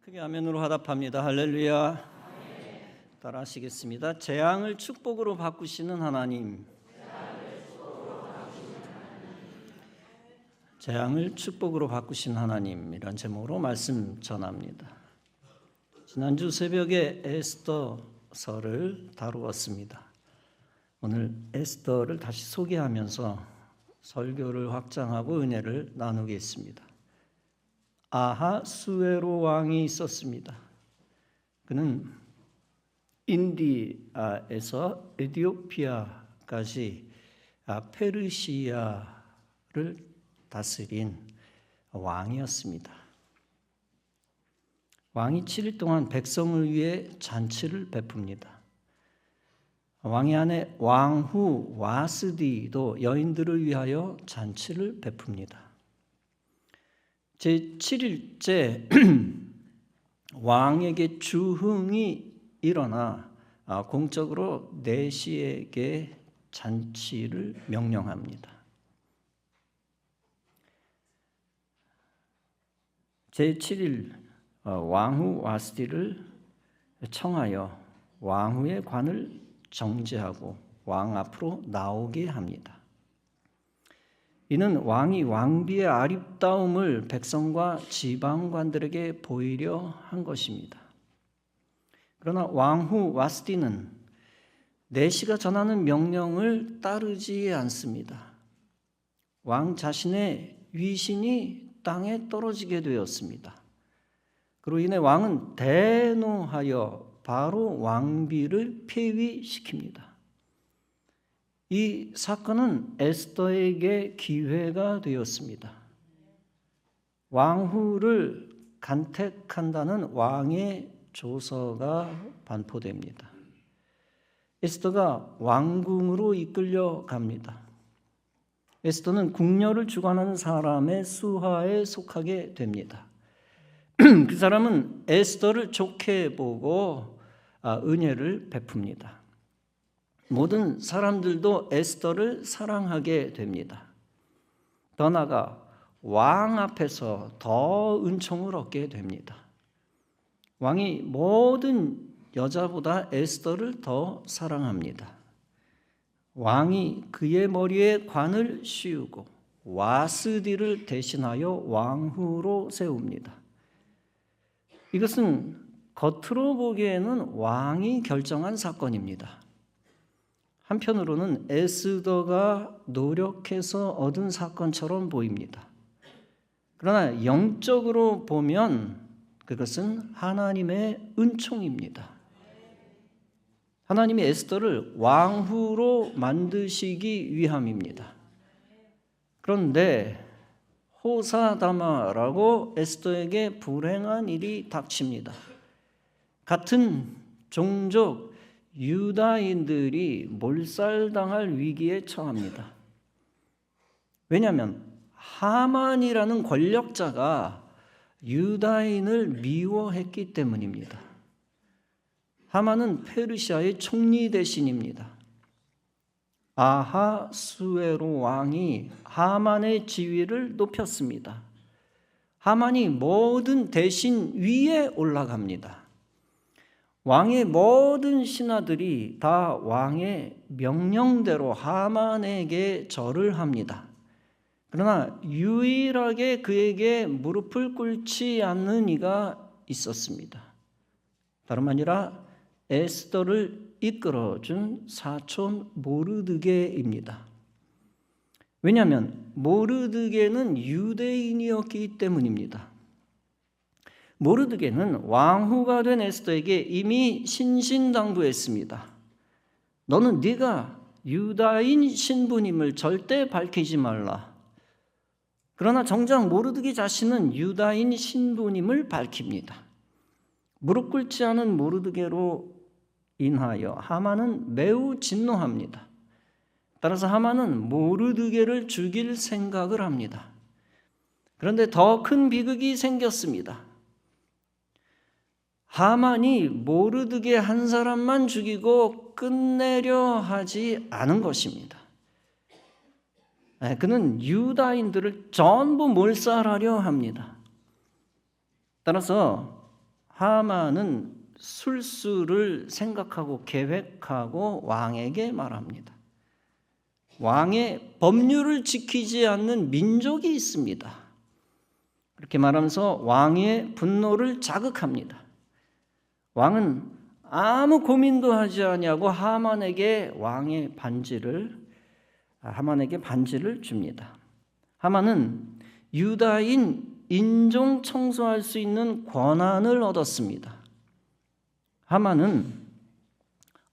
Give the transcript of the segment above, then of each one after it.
크게 아멘으로 화답합니다. 할렐루야. 따라 하시겠습니다. 재앙을 축복으로 바꾸시는 하나님. 재앙을 축복으로 바꾸신 하나님, 이런 제목으로 말씀 전합니다. 지난주 새벽에 에스더서를 다루었습니다. 오늘 에스더를 다시 소개하면서 설교를 확장하고 은혜를 나누겠습니다. 아하수에로 왕이 있었습니다. 그는 인디아에서 에티오피아까지 페르시아를 다스린 왕이었습니다. 왕이 7일 동안 백성을 위해 잔치를 베풉니다. 왕의 아내 왕후 와스디도 여인들을 위하여 잔치를 베풉니다. 제7일째 왕에게 주흥이 일어나 공적으로 내시에게 잔치를 명령합니다. 제7일 왕후 와스디를 청하여 왕후의 관을 정제하고 왕 앞으로 나오게 합니다. 이는 왕이 왕비의 아름다움을 백성과 지방관들에게 보이려 한 것입니다. 그러나 왕후 와스디는 내시가 전하는 명령을 따르지 않습니다. 왕 자신의 위신이 땅에 떨어지게 되었습니다. 그로 인해 왕은 대노하여 바로 왕비를 폐위시킵니다. 이 사건은 에스더에게 기회가 되었습니다. 왕후를 간택한다는 왕의 조서가 반포됩니다. 에스더가 왕궁으로 이끌려 갑니다. 에스더는 궁녀를 주관하는 사람의 수하에 속하게 됩니다. 그 사람은 에스더를 좋게 보고 은혜를 베풉니다. 모든 사람들도 에스더를 사랑하게 됩니다. 더 나아가 왕 앞에서 더 은총을 얻게 됩니다. 왕이 모든 여자보다 에스더를 더 사랑합니다. 왕이 그의 머리에 관을 씌우고 와스디를 대신하여 왕후로 세웁니다. 이것은 겉으로 보기에는 왕이 결정한 사건입니다. 한편으로는 에스더가 노력해서 얻은 사건처럼 보입니다. 그러나 영적으로 보면 그것은 하나님의 은총입니다. 하나님이 에스더를 왕후로 만드시기 위함입니다. 그런데 호사다마라고 에스더에게 불행한 일이 닥칩니다. 같은 종족 유다인들이 몰살당할 위기에 처합니다. 왜냐하면 하만이라는 권력자가 유다인을 미워했기 때문입니다. 하만은 페르시아의 총리 대신입니다. 아하수에로 왕이 하만의 지위를 높였습니다. 하만이 모든 대신 위에 올라갑니다. 왕의 모든 신하들이 다 왕의 명령대로 하만에게 절을 합니다. 그러나 유일하게 그에게 무릎을 꿇지 않는 이가 있었습니다. 다름 아니라 에스더를 이끌어준 사촌 모르드게입니다. 왜냐하면 모르드게는 유대인이었기 때문입니다. 모르드게는 왕후가 된 에스더에게 이미 신신당부했습니다. 너는 네가 유다인 신분임을 절대 밝히지 말라. 그러나 정작 모르드게 자신은 유다인 신분임을 밝힙니다. 무릎 꿇지 않은 모르드게로 인하여 하만은 매우 진노합니다. 따라서 하만은 모르드게를 죽일 생각을 합니다. 그런데 더 큰 비극이 생겼습니다. 하만이 모르드게 한 사람만 죽이고 끝내려 하지 않은 것입니다. 그는 유다인들을 전부 몰살하려 합니다. 따라서 하만은 술수를 생각하고 계획하고 왕에게 말합니다. 왕의 법률을 지키지 않는 민족이 있습니다. 그렇게 말하면서 왕의 분노를 자극합니다. 왕은 아무 고민도 하지 아니하고 하만에게 반지를 줍니다. 하만은 유다인 인종 청소할 수 있는 권한을 얻었습니다. 하만은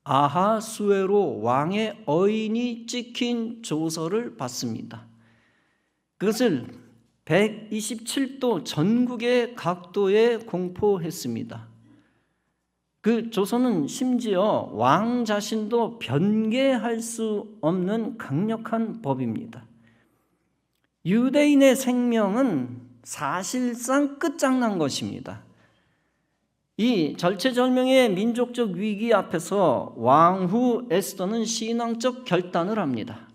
아하수에로 왕의 어인이 찍힌 조서를 받습니다. 그것을 127도 전국의 각도에 공포했습니다. 그 조서는 심지어 왕 자신도 변개할 수 없는 강력한 법입니다. 유대인의 생명은 사실상 끝장난 것입니다. 이 절체절명의 민족적 위기 앞에서 왕후 에스더는 신앙적 결단을 합니다.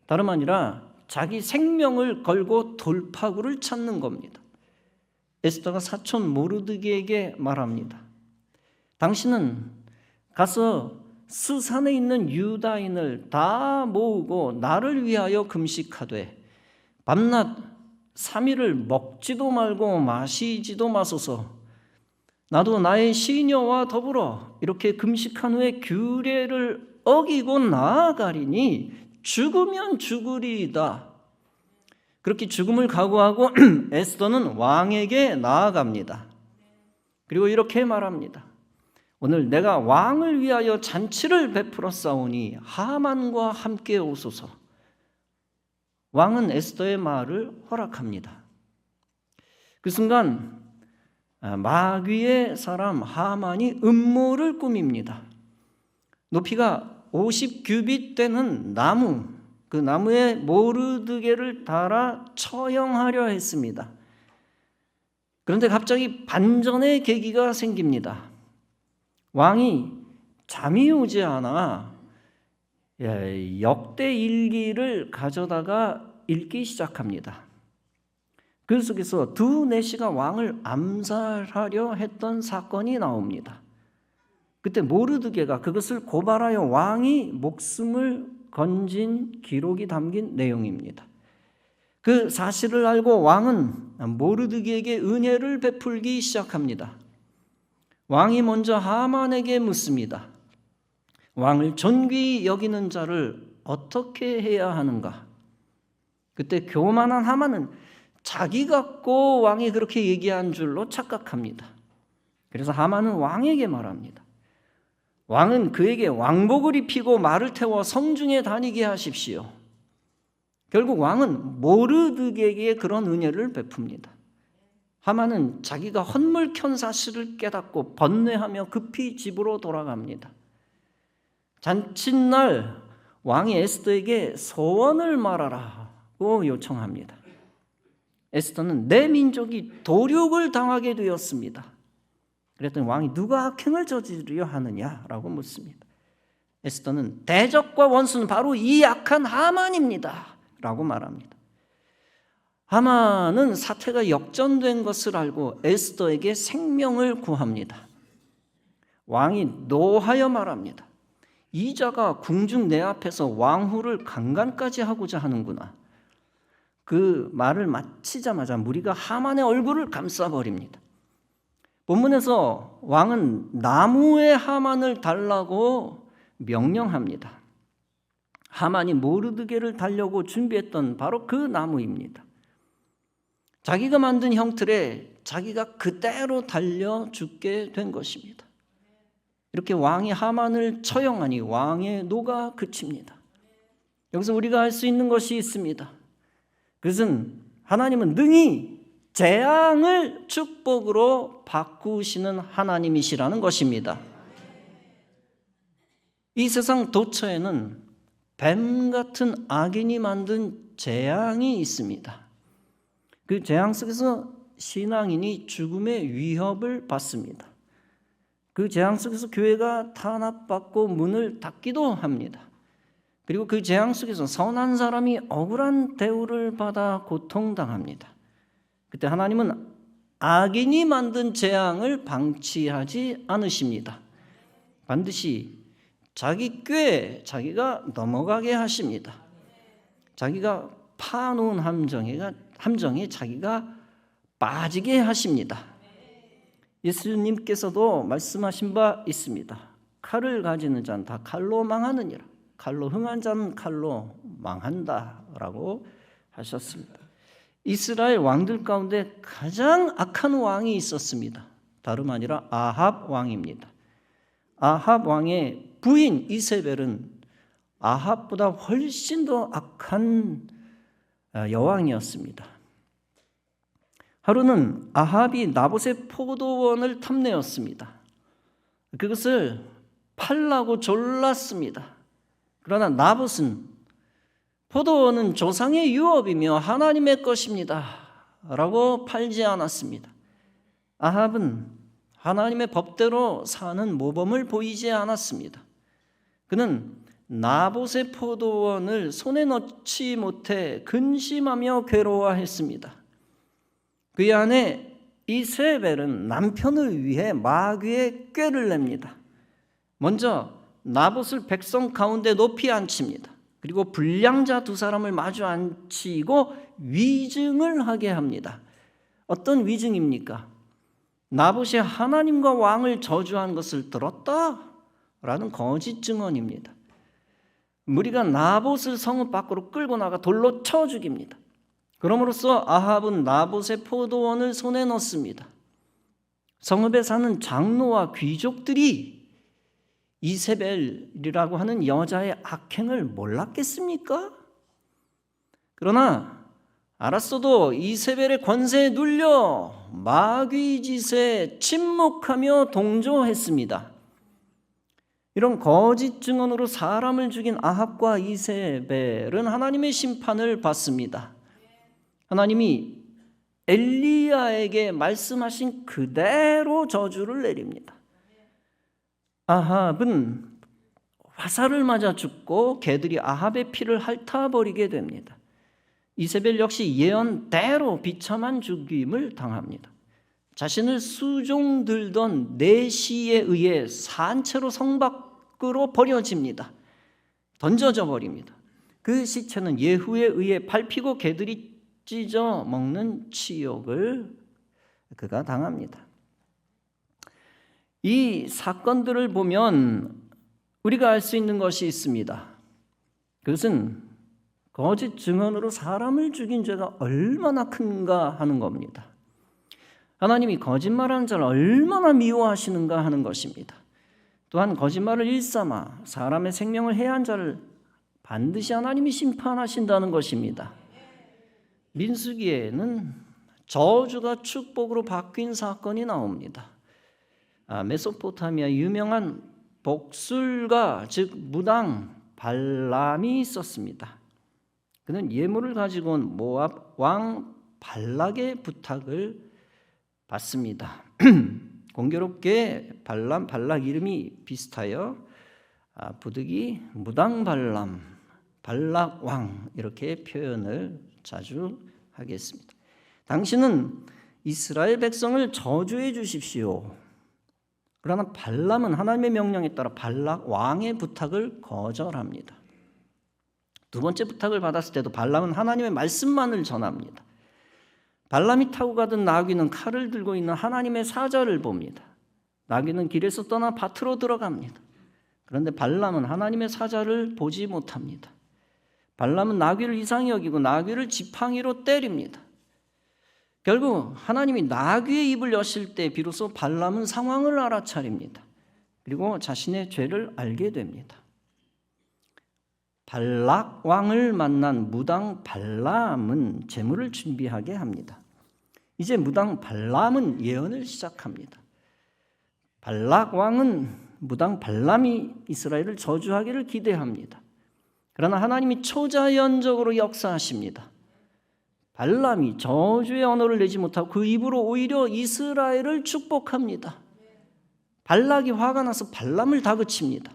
다름 아니라 자기 생명을 걸고 돌파구를 찾는 겁니다. 에스더가 사촌 모르드게에게 말합니다. 당신은 가서 스산에 있는 유다인을 다 모으고 나를 위하여 금식하되 밤낮 3일을 먹지도 말고 마시지도 마소서. 나도 나의 시녀와 더불어 이렇게 금식한 후에 규례를 어기고 나아가리니 죽으면 죽으리이다. 그렇게 죽음을 각오하고 에스더는 왕에게 나아갑니다. 그리고 이렇게 말합니다. 오늘 내가 왕을 위하여 잔치를 베풀어 싸우니 하만과 함께 오소서. 왕은 에스더의 말을 허락합니다. 그 순간 마귀의 사람 하만이 음모를 꾸밉니다. 높이가 50규빗 되는 나무, 그 나무에 모르드게를 달아 처형하려 했습니다. 그런데 갑자기 반전의 계기가 생깁니다. 왕이 잠이 오지 않아 역대 일기를 가져다가 읽기 시작합니다. 그 속에서 두 내시가 왕을 암살하려 했던 사건이 나옵니다. 그때 모르드게가 그것을 고발하여 왕이 목숨을 건진 기록이 담긴 내용입니다. 그 사실을 알고 왕은 모르드게에게 은혜를 베풀기 시작합니다. 왕이 먼저 하만에게 묻습니다. 왕을 존귀히 여기는 자를 어떻게 해야 하는가? 그때 교만한 하만은 자기 같고 왕이 그렇게 얘기한 줄로 착각합니다. 그래서 하만은 왕에게 말합니다. 왕은 그에게 왕복을 입히고 말을 태워 성중에 다니게 하십시오. 결국 왕은 모르드게에게 그런 은혜를 베풉니다. 하만은 자기가 헛물켠 사실을 깨닫고 번뇌하며 급히 집으로 돌아갑니다. 잔칫날 왕이 에스더에게 소원을 말하라고 요청합니다. 에스더는 내 민족이 도륙을 당하게 되었습니다. 그랬더니 왕이 누가 악행을 저지르려 하느냐라고 묻습니다. 에스더는 대적과 원수는 바로 이 악한 하만입니다 라고 말합니다. 하만은 사태가 역전된 것을 알고 에스더에게 생명을 구합니다. 왕이 노하여 말합니다. 이 자가 궁중 내 앞에서 왕후를 강간까지 하고자 하는구나. 그 말을 마치자마자 무리가 하만의 얼굴을 감싸버립니다. 본문에서 왕은 나무에 하만을 달라고 명령합니다. 하만이 모르드게를 달려고 준비했던 바로 그 나무입니다. 자기가 만든 형틀에 자기가 그대로 달려 죽게 된 것입니다. 이렇게 왕이 하만을 처형하니 왕의 노가 그칩니다. 여기서 우리가 알 수 있는 것이 있습니다. 그것은 하나님은 능히 재앙을 축복으로 바꾸시는 하나님이시라는 것입니다. 이 세상 도처에는 뱀 같은 악인이 만든 재앙이 있습니다. 그 재앙 속에서 신앙인이 죽음의 위협을 받습니다. 그 재앙 속에서 교회가 탄압받고 문을 닫기도 합니다. 그리고 그 재앙 속에서 선한 사람이 억울한 대우를 받아 고통당합니다. 그때 하나님은 악인이 만든 재앙을 방치하지 않으십니다. 반드시 자기 꾀에 자기가 넘어가게 하십니다. 자기가 파놓은 함정에 자기가 빠지게 하십니다. 예수님께서도 말씀하신 바 있습니다. 칼을 가지는 자는 다 칼로 망하느니라. 칼로 흥한 자는 칼로 망한다라고 하셨습니다. 이스라엘 왕들 가운데 가장 악한 왕이 있었습니다. 다름 아니라 아합 왕입니다. 아합 왕의 부인 이세벨은 아합보다 훨씬 더 악한 여왕이었습니다. 하루는 아합이 나봇의 포도원을 탐내었습니다. 그것을 팔라고 졸랐습니다. 그러나 나봇은 포도원은 조상의 유업이며 하나님의 것입니다 라고 팔지 않았습니다. 아합은 하나님의 법대로 사는 모범을 보이지 않았습니다. 그는 나봇의 포도원을 손에 넣지 못해 근심하며 괴로워했습니다. 그의 아내 이세벨은 남편을 위해 마귀의 꾀를 냅니다. 먼저 나봇을 백성 가운데 높이 앉힙니다. 그리고 불량자 두 사람을 마주 앉히고 위증을 하게 합니다. 어떤 위증입니까? 나봇이 하나님과 왕을 저주한 것을 들었다라는 거짓 증언입니다. 무리가 나봇을 성읍 밖으로 끌고 나가 돌로 쳐 죽입니다. 그럼으로써 아합은 나봇의 포도원을 손에 넣습니다. 성읍에 사는 장로와 귀족들이 이세벨이라고 하는 여자의 악행을 몰랐겠습니까? 그러나 알았어도 이세벨의 권세에 눌려 마귀 짓에 침묵하며 동조했습니다. 이런 거짓 증언으로 사람을 죽인 아합과 이세벨은 하나님의 심판을 받습니다. 하나님이 엘리야에게 말씀하신 그대로 저주를 내립니다. 아합은 화살을 맞아 죽고 개들이 아합의 피를 핥아버리게 됩니다. 이세벨 역시 예언대로 비참한 죽임을 당합니다. 자신을 수종들던 내시에 의해 산채로 성 밖으로 버려집니다. 던져져 버립니다. 그 시체는 예후에 의해 밟히고 개들이 찢어 먹는 치욕을 그가 당합니다. 이 사건들을 보면 우리가 알 수 있는 것이 있습니다. 그것은 거짓 증언으로 사람을 죽인 죄가 얼마나 큰가 하는 겁니다. 하나님이 거짓말하는 자를 얼마나 미워하시는가 하는 것입니다. 또한 거짓말을 일삼아 사람의 생명을 해한 자를 반드시 하나님이 심판하신다는 것입니다. 민수기에는 저주가 축복으로 바뀐 사건이 나옵니다. 메소포타미아 유명한 복술가 즉 무당 발람이 있었습니다. 그는 예물을 가지고 온 모압 왕 발락의 부탁을 받습니다. 공교롭게 발락 이름이 비슷하여 부득이 무당 발람, 발락 왕 이렇게 표현을 자주 하겠습니다. 당신은 이스라엘 백성을 저주해 주십시오. 그러나 발람은 하나님의 명령에 따라 발락 왕의 부탁을 거절합니다. 두 번째 부탁을 받았을 때도 발람은 하나님의 말씀만을 전합니다. 발람이 타고 가던 나귀는 칼을 들고 있는 하나님의 사자를 봅니다. 나귀는 길에서 떠나 밭으로 들어갑니다. 그런데 발람은 하나님의 사자를 보지 못합니다. 발람은 나귀를 이상히 여기고 나귀를 지팡이로 때립니다. 결국 하나님이 나귀의 입을 여실 때 비로소 발람은 상황을 알아차립니다. 그리고 자신의 죄를 알게 됩니다. 발락 왕을 만난 무당 발람은 제물을 준비하게 합니다. 이제 무당 발람은 예언을 시작합니다. 발락 왕은 무당 발람이 이스라엘을 저주하기를 기대합니다. 그러나 하나님이 초자연적으로 역사하십니다. 발람이 저주의 언어를 내지 못하고 그 입으로 오히려 이스라엘을 축복합니다. 발락이 화가 나서 발람을 다그칩니다.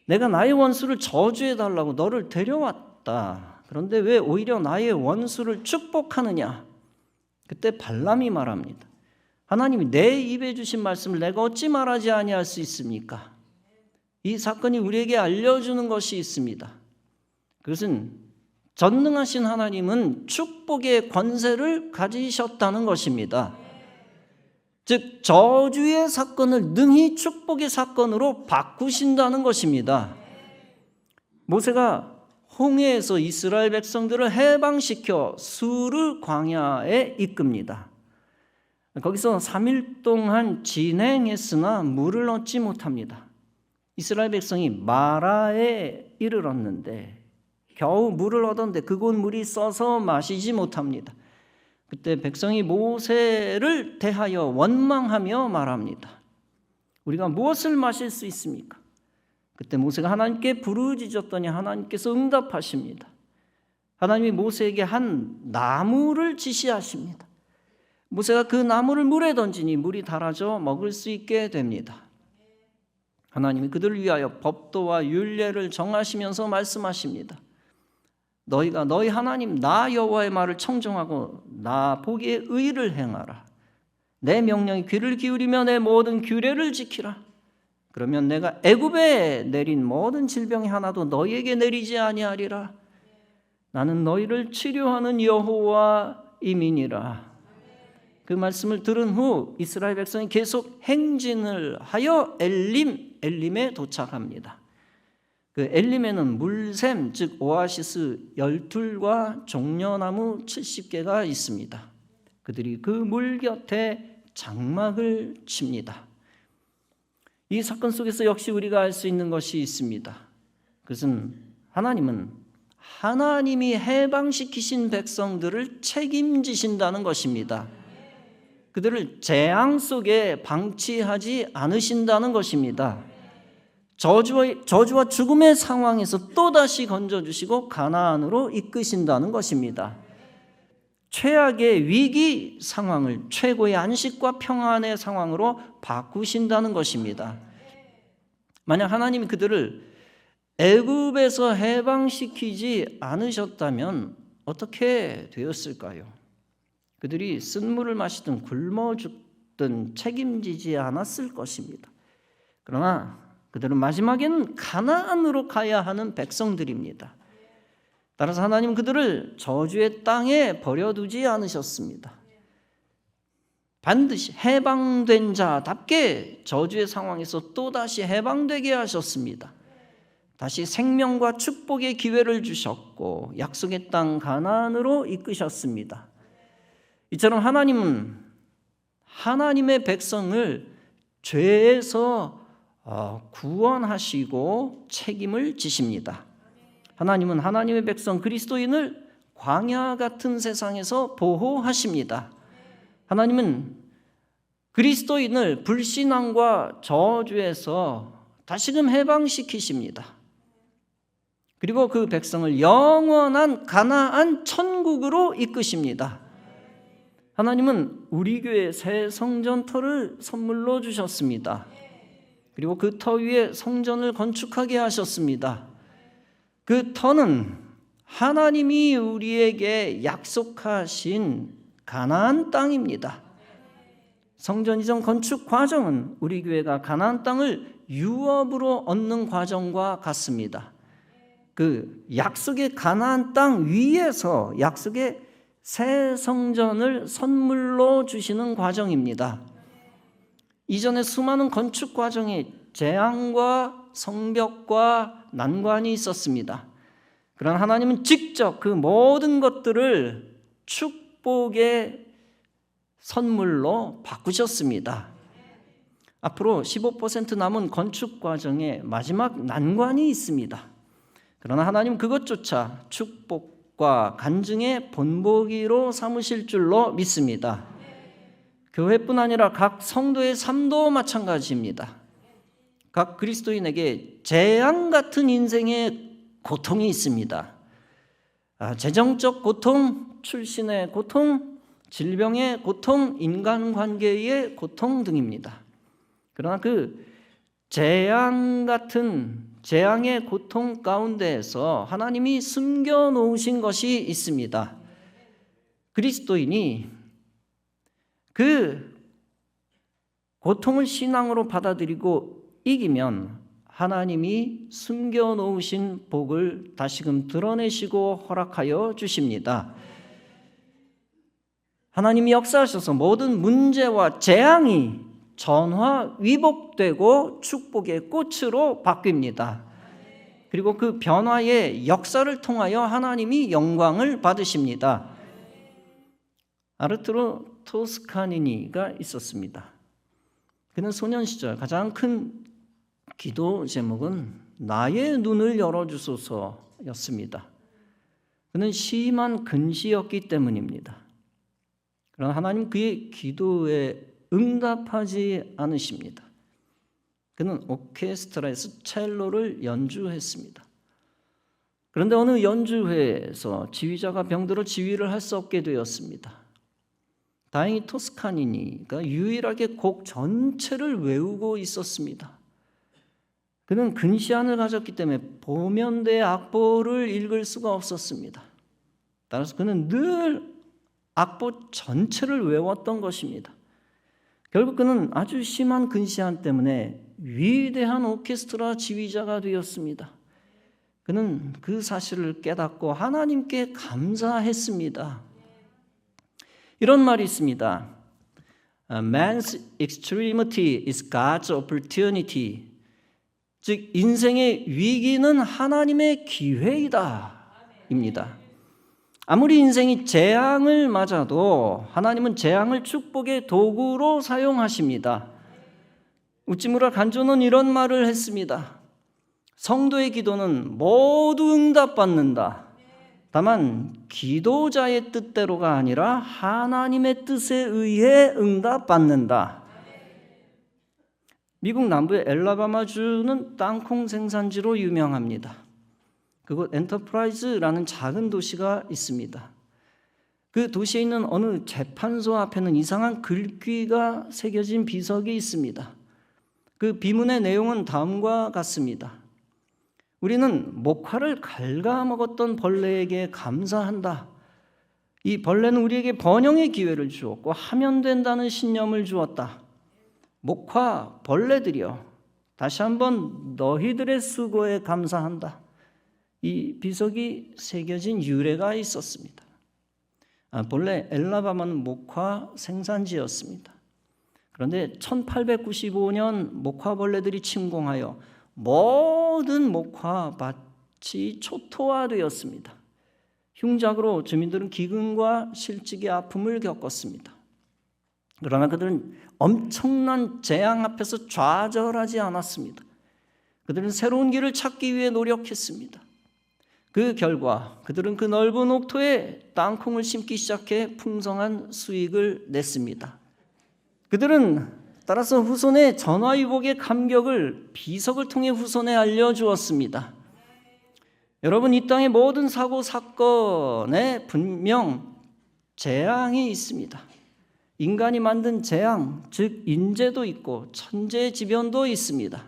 내가 나의 원수를 저주해달라고 너를 데려왔다. 그런데 왜 오히려 나의 원수를 축복하느냐? 그때 발람이 말합니다. 하나님이 내 입에 주신 말씀을 내가 어찌 말하지 아니할 수 있습니까? 이 사건이 우리에게 알려주는 것이 있습니다. 그것은 전능하신 하나님은 축복의 권세를 가지셨다는 것입니다. 즉 저주의 사건을 능히 축복의 사건으로 바꾸신다는 것입니다. 모세가 홍해에서 이스라엘 백성들을 해방시켜 수르 광야에 이끕니다. 거기서 3일 동안 진행했으나 물을 얻지 못합니다. 이스라엘 백성이 마라에 이르렀는데 겨우 물을 얻었는데 그곳 물이 써서 마시지 못합니다. 그때 백성이 모세를 대하여 원망하며 말합니다. 우리가 무엇을 마실 수 있습니까? 그때 모세가 하나님께 부르짖었더니 하나님께서 응답하십니다. 하나님이 모세에게 한 나무를 지시하십니다. 모세가 그 나무를 물에 던지니 물이 닳아져 먹을 수 있게 됩니다. 하나님이 그들을 위하여 법도와 율례를 정하시면서 말씀하십니다. 너희가 너희 하나님 나 여호와의 말을 청종하고 나 보기에 의를 행하라. 내 명령에 귀를 기울이며 내 모든 규례를 지키라. 그러면 내가 애굽에 내린 모든 질병이 하나도 너희에게 내리지 아니하리라. 나는 너희를 치료하는 여호와이니라. 그 말씀을 들은 후 이스라엘 백성이 계속 행진을 하여 엘림에 도착합니다. 그 엘림에는 물샘 즉 오아시스 12과 종려나무 70개가 있습니다. 그들이 그 물 곁에 장막을 칩니다. 이 사건 속에서 역시 우리가 알 수 있는 것이 있습니다. 그것은 하나님이 해방시키신 백성들을 책임지신다는 것입니다. 그들을 재앙 속에 방치하지 않으신다는 것입니다. 저주와 죽음의 상황에서 또다시 건져주시고 가나안으로 이끄신다는 것입니다. 최악의 위기 상황을 최고의 안식과 평안의 상황으로 바꾸신다는 것입니다. 만약 하나님이 그들을 애굽에서 해방시키지 않으셨다면 어떻게 되었을까요? 그들이 쓴물을 마시든 굶어 죽든 책임지지 않았을 것입니다. 그러나 그들은 마지막에는 가나안으로 가야 하는 백성들입니다. 따라서 하나님은 그들을 저주의 땅에 버려두지 않으셨습니다. 반드시 해방된 자답게 저주의 상황에서 또다시 해방되게 하셨습니다. 다시 생명과 축복의 기회를 주셨고 약속의 땅 가나안으로 이끄셨습니다. 이처럼 하나님은 하나님의 백성을 죄에서 구원하시고 책임을 지십니다. 하나님은 하나님의 백성 그리스도인을 광야 같은 세상에서 보호하십니다. 하나님은 그리스도인을 불신앙과 저주에서 다시금 해방시키십니다. 그리고 그 백성을 영원한 가나안 천국으로 이끄십니다. 하나님은 우리 교회 새 성전터를 선물로 주셨습니다. 그리고 그 터 위에 성전을 건축하게 하셨습니다. 그 터는 하나님이 우리에게 약속하신 가나안 땅입니다. 성전 이전 건축 과정은 우리 교회가 가나안 땅을 유업으로 얻는 과정과 같습니다. 그 약속의 가나안 땅 위에서 약속의 새 성전을 선물로 주시는 과정입니다. 이전에 수많은 건축 과정에 재앙과 성벽과 난관이 있었습니다. 그러나 하나님은 직접 그 모든 것들을 축복의 선물로 바꾸셨습니다. 앞으로 15% 남은 건축 과정에 마지막 난관이 있습니다. 그러나 하나님은 그것조차 축복과 간증의 본보기로 삼으실 줄로 믿습니다. 교회뿐 아니라 각 성도의 삶도 마찬가지입니다. 각 그리스도인에게 재앙 같은 인생의 고통이 있습니다. 재정적 고통, 출신의 고통, 질병의 고통, 인간관계의 고통 등입니다. 그러나 그 재앙 같은 재앙의 고통 가운데에서 하나님이 숨겨놓으신 것이 있습니다. 그리스도인이 그 고통을 신앙으로 받아들이고 이기면 하나님이 숨겨놓으신 복을 다시금 드러내시고 허락하여 주십니다. 하나님이 역사하셔서 모든 문제와 재앙이 전화 위복되고 축복의 꽃으로 바뀝니다. 그리고 그 변화의 역사를 통하여 하나님이 영광을 받으십니다. 아르투로 토스카니니가 있었습니다. 그는 소년 시절 가장 큰 기도 제목은 나의 눈을 열어주소서였습니다. 그는 심한 근시였기 때문입니다. 그러나 하나님 그의 기도에 응답하지 않으십니다. 그는 오케스트라에서 첼로를 연주했습니다. 그런데 어느 연주회에서 지휘자가 병들어 지휘를 할 수 없게 되었습니다. 다행히 토스카니니가 유일하게 곡 전체를 외우고 있었습니다. 그는 근시안을 가졌기 때문에 보면대 악보를 읽을 수가 없었습니다. 따라서 그는 늘 악보 전체를 외웠던 것입니다. 결국 그는 아주 심한 근시안 때문에 위대한 오케스트라 지휘자가 되었습니다. 그는 그 사실을 깨닫고 하나님께 감사했습니다. 이런 말이 있습니다. Man's extremity is God's opportunity. 즉 인생의 위기는 하나님의 기회이다 입니다. 아무리 인생이 재앙을 맞아도 하나님은 재앙을 축복의 도구로 사용하십니다. 우찌무라 간조는 이런 말을 했습니다. 성도의 기도는 모두 응답받는다. 다만 기도자의 뜻대로가 아니라 하나님의 뜻에 의해 응답받는다. 미국 남부의 엘라바마주는 땅콩 생산지로 유명합니다. 그곳 엔터프라이즈라는 작은 도시가 있습니다. 그 도시에 있는 어느 재판소 앞에는 이상한 글귀가 새겨진 비석이 있습니다. 그 비문의 내용은 다음과 같습니다. 우리는 목화를 갉아먹었던 벌레에게 감사한다. 이 벌레는 우리에게 번영의 기회를 주었고 하면 된다는 신념을 주었다. 목화 벌레들이여, 다시 한번 너희들의 수고에 감사한다. 이 비석이 새겨진 유래가 있었습니다. 본래 엘라바마는 목화 생산지였습니다. 그런데 1895년 목화벌레들이 침공하여 모든 목화밭이 초토화되었습니다. 흉작으로 주민들은 기근과 실직의 아픔을 겪었습니다. 그러나 그들은 엄청난 재앙 앞에서 좌절하지 않았습니다. 그들은 새로운 길을 찾기 위해 노력했습니다. 그 결과 그들은 그 넓은 옥토에 땅콩을 심기 시작해 풍성한 수익을 냈습니다. 그들은 따라서 후손의 전화위복의 감격을 비석을 통해 후손에 알려주었습니다. 여러분, 이 땅의 모든 사고 사건에 분명 재앙이 있습니다. 인간이 만든 재앙, 즉 인재도 있고 천재지변도 있습니다.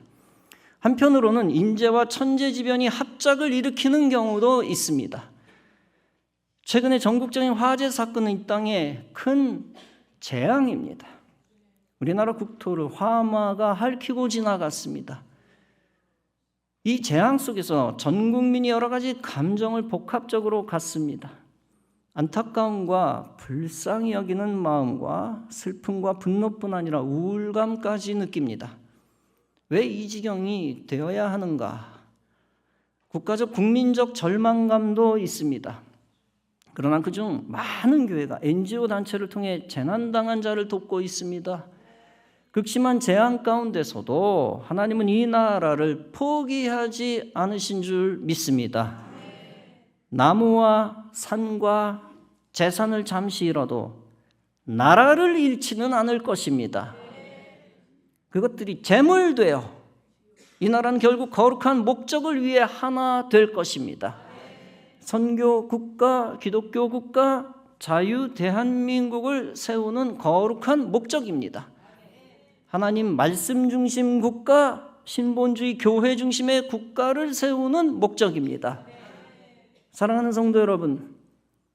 한편으로는 인재와 천재지변이 합작을 일으키는 경우도 있습니다. 최근에 전국적인 화재 사건은 이 땅의 큰 재앙입니다. 우리나라 국토를 화마가 핥히고 지나갔습니다. 이 재앙 속에서 전 국민이 여러 가지 감정을 복합적으로 갖습니다. 안타까움과 불쌍히 여기는 마음과 슬픔과 분노뿐 아니라 우울감까지 느낍니다. 왜 이 지경이 되어야 하는가? 국가적 국민적 절망감도 있습니다. 그러나 그중 많은 교회가 NGO 단체를 통해 재난당한 자를 돕고 있습니다. 극심한 재앙 가운데서도 하나님은 이 나라를 포기하지 않으신 줄 믿습니다. 나무와 산과 재산을 잠시 잃어도 나라를 잃지는 않을 것입니다. 그것들이 재물되어 이 나라는 결국 거룩한 목적을 위해 하나 될 것입니다. 선교 국가, 기독교 국가, 자유 대한민국을 세우는 거룩한 목적입니다. 하나님 말씀 중심 국가, 신본주의 교회 중심의 국가를 세우는 목적입니다. 사랑하는 성도 여러분,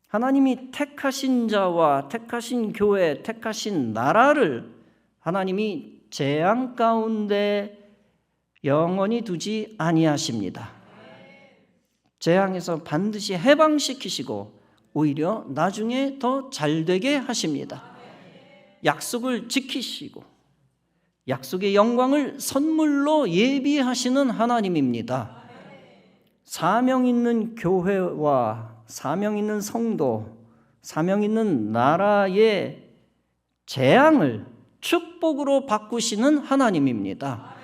하나님이 택하신 자와 택하신 교회, 택하신 나라를 하나님이 재앙 가운데 영원히 두지 아니하십니다. 재앙에서 반드시 해방시키시고 오히려 나중에 더 잘되게 하십니다. 약속을 지키시고 약속의 영광을 선물로 예비하시는 하나님입니다. 사명 있는 교회와 사명 있는 성도, 사명 있는 나라의 재앙을 축복으로 바꾸시는 하나님입니다.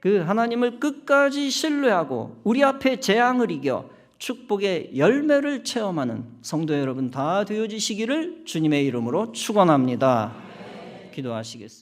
그 하나님을 끝까지 신뢰하고 우리 앞에 재앙을 이겨 축복의 열매를 체험하는 성도 여러분 다 되어지시기를 주님의 이름으로 축원합니다. 기도하시겠습니다.